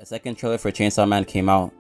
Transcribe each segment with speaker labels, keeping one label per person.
Speaker 1: A second trailer for Chainsaw Man came out,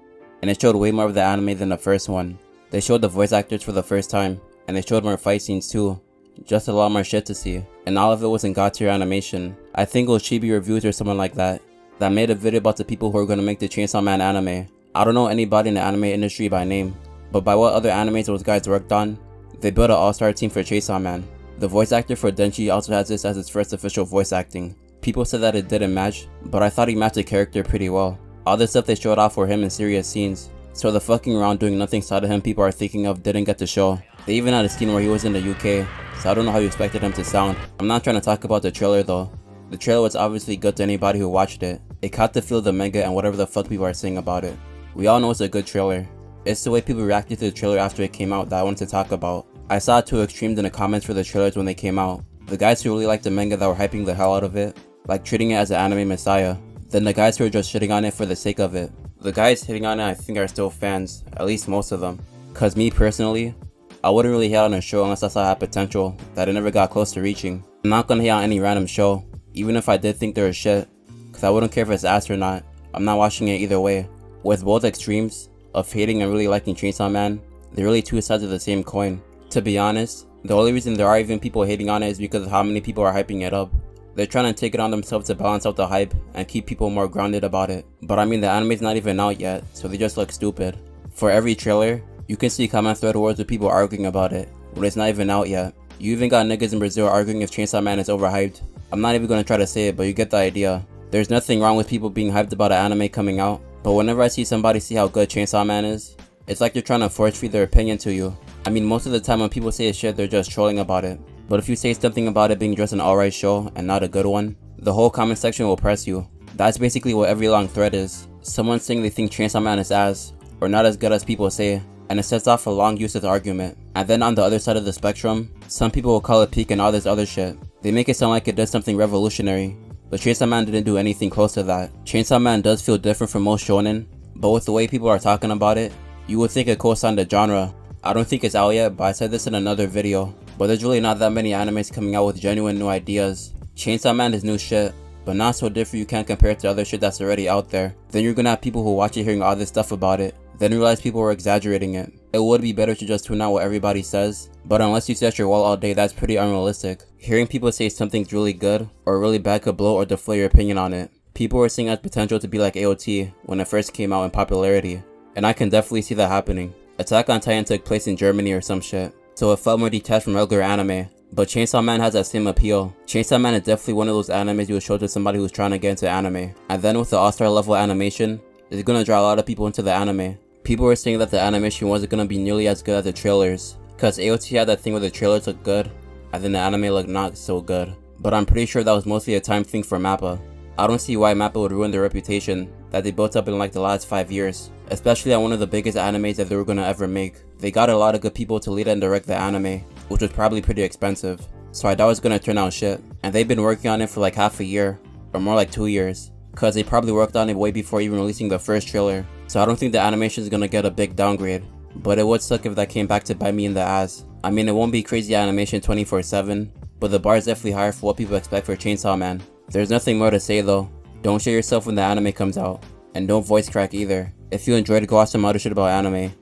Speaker 1: and it showed way more of the anime than the first one. They showed the voice actors for the first time, and they showed more fight scenes too. Just a lot more shit to see, and all of it was in god tier animation. I think it was Chibi Reviews or someone like that made a video about the people who are going to make the Chainsaw Man anime. I don't know anybody in the anime industry by name, but by what other animes those guys worked on, they built an all-star team for Chainsaw Man. The voice actor for Denji also has this as his first official voice acting. People said that it didn't match, but I thought he matched the character pretty well. All the stuff they showed off for him in serious scenes, so the fucking around doing nothing side of him people are thinking of didn't get to show. They even had a scene where he was in the UK, so I don't know how you expected him to sound. I'm not trying to talk about the trailer though. The trailer was obviously good to anybody who watched it. It caught the feel of the manga and whatever the fuck people are saying about it. We all know it's a good trailer. It's the way people reacted to the trailer after it came out that I wanted to talk about. I saw two extremes in the comments for the trailers when they came out. The guys who really liked the manga that were hyping the hell out of it, like treating it as an anime messiah. Then the guys who are just shitting on it for the sake of it. The guys hitting on it I think are still fans, at least most of them. Cause me personally, I wouldn't really hate on a show unless I saw it had potential that it never got close to reaching. I'm not gonna hate on any random show, even if I did think they were shit, cause I wouldn't care if it's ass or not. I'm not watching it either way. With both extremes, of hating and really liking Chainsaw Man, they're really two sides of the same coin. To be honest, the only reason there are even people hating on it is because of how many people are hyping it up. They're trying to take it on themselves to balance out the hype and keep people more grounded about it. But I mean, the anime's not even out yet, so they just look stupid. For every trailer, you can see comment thread wars with people arguing about it when it's not even out yet. You even got niggas in Brazil arguing if Chainsaw Man is overhyped. I'm not even gonna try to say it, but you get the idea. There's nothing wrong with people being hyped about an anime coming out, but whenever I see somebody say how good Chainsaw Man is, it's like they're trying to force feed their opinion to you. I mean, most of the time when people say shit, they're just trolling about it. But if you say something about it being just an alright show and not a good one, the whole comment section will press you. That's basically what every long thread is. Someone saying they think Chainsaw Man is ass, or not as good as people say, and it sets off a long useless argument. And then on the other side of the spectrum, some people will call it peak and all this other shit. They make it sound like it did something revolutionary, but Chainsaw Man didn't do anything close to that. Chainsaw Man does feel different from most shonen, but with the way people are talking about it, you would think it co-signed the genre. I don't think it's out yet, but I said this in another video, but there's really not that many animes coming out with genuine new ideas. Chainsaw Man is new shit, but not so different you can't compare it to other shit that's already out there. Then you're gonna have people who watch it hearing all this stuff about it, then realize people were exaggerating it. It would be better to just tune out what everybody says, but unless you set your wall all day, that's pretty unrealistic. Hearing people say something's really good or really bad could blow or deflate your opinion on it. People were seeing it as potential to be like AOT when it first came out in popularity, and I can definitely see that happening. Attack on Titan took place in Germany or some shit, so it felt more detached from regular anime. But Chainsaw Man has that same appeal. Chainsaw Man is definitely one of those animes you would show to somebody who's trying to get into anime. And then with the all-star level animation, it's gonna draw a lot of people into the anime. People were saying that the animation wasn't gonna be nearly as good as the trailers, cause AOT had that thing where the trailers looked good, and then the anime looked not so good. But I'm pretty sure that was mostly a time thing for MAPPA. I don't see why MAPPA would ruin their reputation that they built up in like the last 5 years, especially on one of the biggest animes that they were gonna ever make. They got a lot of good people to lead and direct the anime, which was probably pretty expensive, so I doubt it's gonna turn out shit. And they've been working on it for like half a year, or more like 2 years, cause they probably worked on it way before even releasing the first trailer. So I don't think the animation is gonna get a big downgrade, but it would suck if that came back to bite me in the ass. I mean, it won't be crazy animation 24/7, but the bar is definitely higher for what people expect for Chainsaw Man. There's nothing more to say though. Don't shit yourself when the anime comes out, and don't voice crack either. If you enjoyed, go watch some other shit about anime.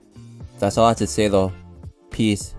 Speaker 1: That's all I have to say though. Peace.